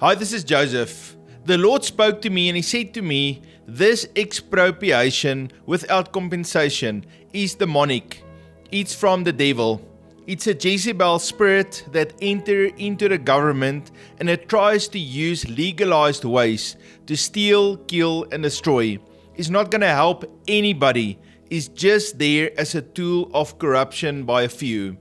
Hi, this is Joseph. The Lord spoke to me and He said to me, this expropriation without compensation is demonic. It's from the devil. It's a Jezebel spirit that enters into the government and it tries to use legalized ways to steal, kill and destroy. It's not going to help anybody. It's just there as a tool of corruption by a few.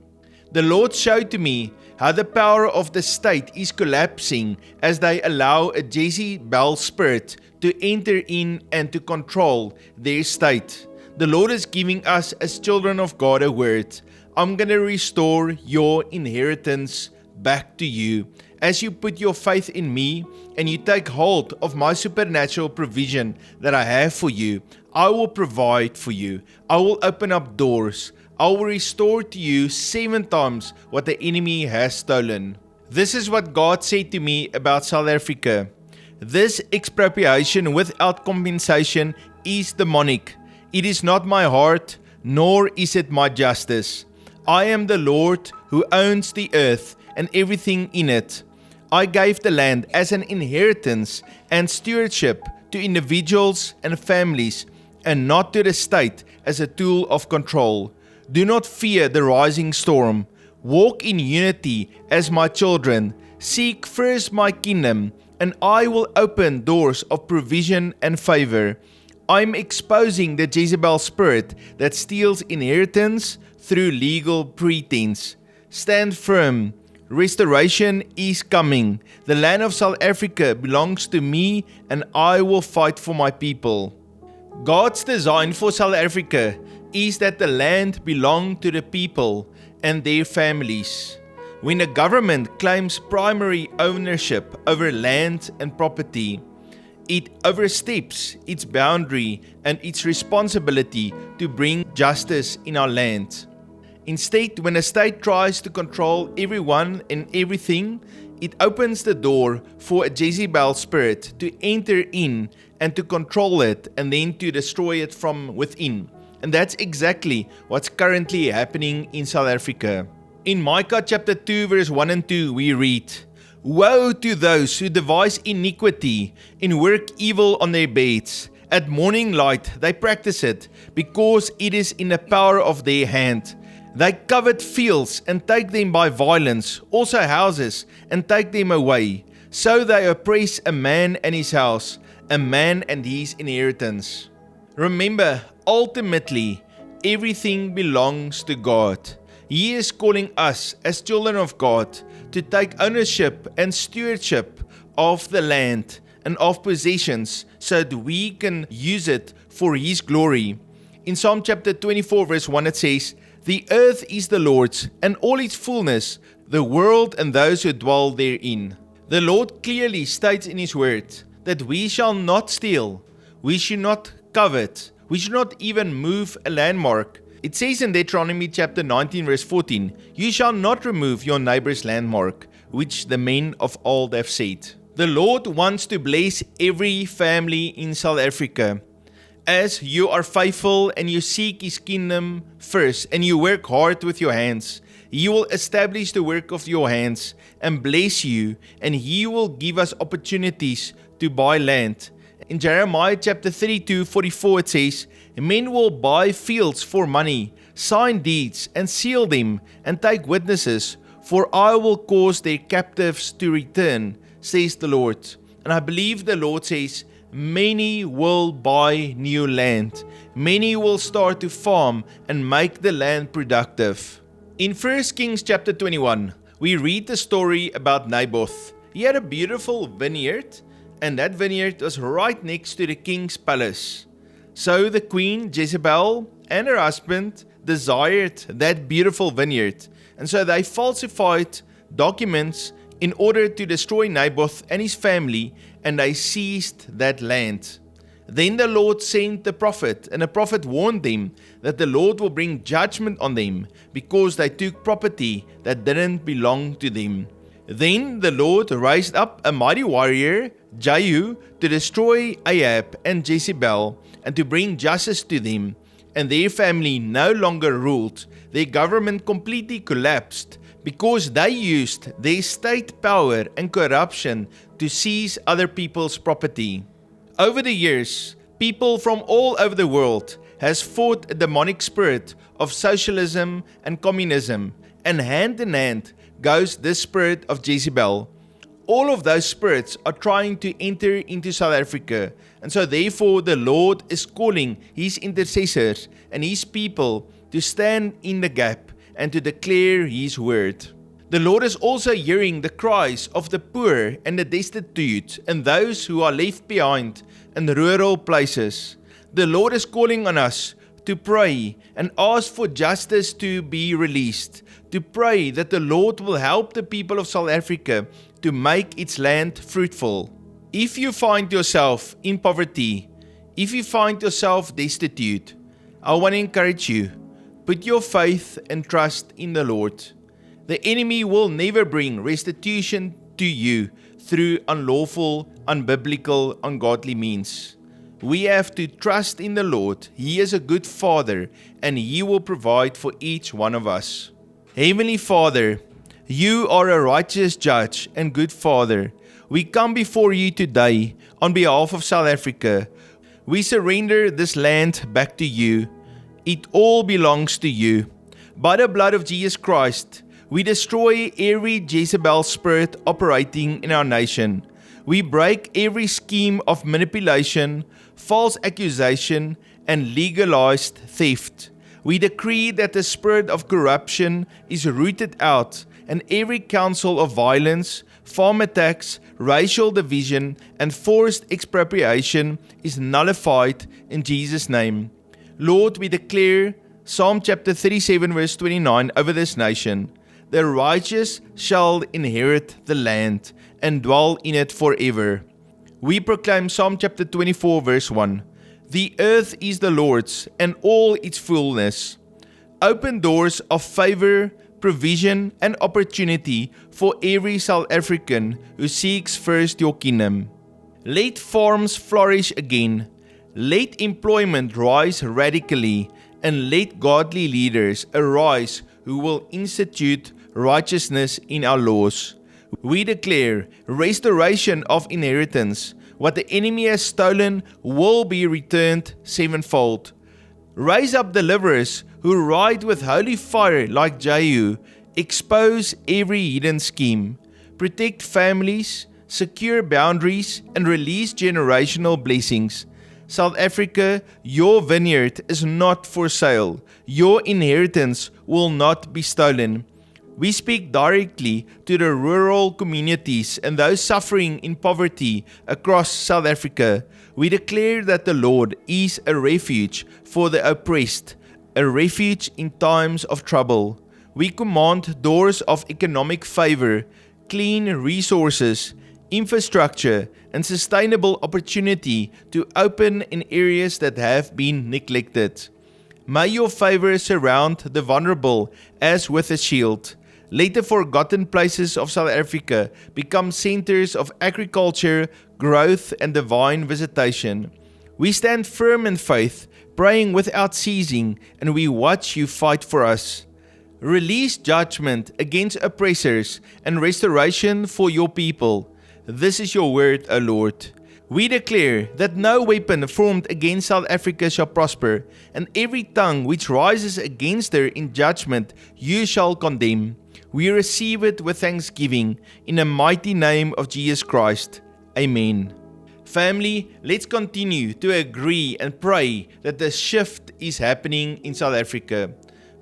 The Lord showed to me how the power of the state is collapsing as they allow a Jezebel spirit to enter in and to control their state. The Lord is giving us as children of God a word. I'm going to restore your inheritance back to you. As you put your faith in me and you take hold of my supernatural provision that I have for you, I will provide for you. I will open up doors. I will restore to you 7 times what the enemy has stolen. This is what God said to me about South Africa. This expropriation without compensation is demonic. It is not my heart, nor is it my justice. I am the Lord who owns the earth and everything in it. I gave the land as an inheritance and stewardship to individuals and families, and not to the state as a tool of control. Do not fear the rising storm. Walk in unity as my children. Seek first my kingdom, and I will open doors of provision and favor. I'm exposing the Jezebel spirit that steals inheritance through legal pretense. Stand firm. Restoration is coming. The land of South Africa belongs to me, and I will fight for my people. God's design for South Africa is that the land belong to the people and their families. When the government claims primary ownership over land and property, it oversteps its boundary and its responsibility to bring justice in our land. Instead, when a state tries to control everyone and everything, it opens the door for a Jezebel spirit to enter in and to control it and then to destroy it from within. And that's exactly what's currently happening in South Africa. In Micah chapter 2 verse 1 and 2 we read, Woe to those who devise iniquity and work evil on their beds. At morning light they practice it, because it is in the power of their hand. They covet fields and take them by violence, also houses, and take them away. So they oppress a man and his house, a man and his inheritance. Remember, ultimately, everything belongs to God. He is calling us as children of God to take ownership and stewardship of the land and of possessions so that we can use it for His glory. In Psalm chapter 24 verse 1 it says, The earth is the Lord's and all its fullness, the world and those who dwell therein. The Lord clearly states in His word that we shall not steal, we should not covet, we should not even move a landmark. It says in Deuteronomy chapter 19 verse 14, You shall not remove your neighbor's landmark, which the men of old have said. The Lord wants to bless every family in South Africa. As you are faithful and you seek His kingdom first and you work hard with your hands, He will establish the work of your hands and bless you, and He will give us opportunities to buy land. In Jeremiah chapter 32:44 it says, Men will buy fields for money, sign deeds and seal them, and take witnesses, for I will cause their captives to return, says the Lord. And I believe the Lord says, many will buy new land. Many will start to farm and make the land productive. In 1 Kings chapter 21, we read the story about Naboth. He had a beautiful vineyard, and that vineyard was right next to the king's palace. So the queen Jezebel and her husband desired that beautiful vineyard, and so they falsified documents in order to destroy Naboth and his family, and they seized that land. Then the Lord sent the prophet, and the prophet warned them that the Lord will bring judgment on them because they took property that didn't belong to them. Then the Lord raised up a mighty warrior, Jehu, to destroy Ahab and Jezebel and to bring justice to them. And their family no longer ruled. Their government completely collapsed because they used their state power and corruption to seize other people's property. Over the years, people from all over the world has fought a demonic spirit of socialism and communism, and hand in hand goes this spirit of Jezebel. All of those spirits are trying to enter into South Africa, and so therefore the Lord is calling His intercessors and His people to stand in the gap and to declare His word. The Lord is also hearing the cries of the poor and the destitute and those who are left behind in rural places. The Lord is calling on us to pray and ask for justice to be released, to pray that the Lord will help the people of South Africa to make its land fruitful. If you find yourself in poverty, if you find yourself destitute, I want to encourage you, put your faith and trust in the Lord. The enemy will never bring restitution to you through unlawful, unbiblical, ungodly means. We have to trust in the Lord. He is a good Father, and He will provide for each one of us. Heavenly Father, You are a righteous judge and good Father. We come before You today on behalf of South Africa. We surrender this land back to You. It all belongs to You. By the blood of Jesus Christ, we destroy every Jezebel spirit operating in our nation. We break every scheme of manipulation, false accusation, and legalized theft. We decree that the spirit of corruption is rooted out, and every counsel of violence, farm attacks, racial division, and forced expropriation is nullified in Jesus' name. Lord, we declare Psalm chapter 37 verse 29 over this nation. The righteous shall inherit the land and dwell in it forever. We proclaim Psalm chapter 24 verse 1. The earth is the Lord's and all its fullness. Open doors of favor, provision, and opportunity for every South African who seeks first Your kingdom. Let farms flourish again. Let employment rise radically, and let godly leaders arise who will institute righteousness in our laws. We declare restoration of inheritance. What the enemy has stolen will be returned sevenfold. Raise up deliverers who ride with holy fire like Jehu. Expose every hidden scheme. Protect families, secure boundaries, and release generational blessings. South Africa, Your vineyard is not for sale. Your inheritance will not be stolen. We speak directly to the rural communities and those suffering in poverty across South Africa. We declare that the Lord is a refuge for the oppressed, a refuge in times of trouble. We command doors of economic favor, clean resources, infrastructure, and sustainable opportunity to open in areas that have been neglected. May Your favor surround the vulnerable as with a shield. Let the forgotten places of South Africa become centers of agriculture, growth, and divine visitation. We stand firm in faith, praying without ceasing, and we watch You fight for us. Release judgment against oppressors and restoration for Your people. This is Your word, O Lord. We declare that no weapon formed against South Africa shall prosper, and every tongue which rises against her in judgment You shall condemn. We receive it with thanksgiving in the mighty name of Jesus Christ. Amen. Family, let's continue to agree and pray that the shift is happening in South Africa.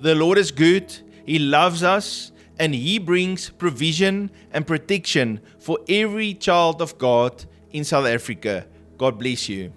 The Lord is good, He loves us, and He brings provision and protection for every child of God in South Africa. God bless you.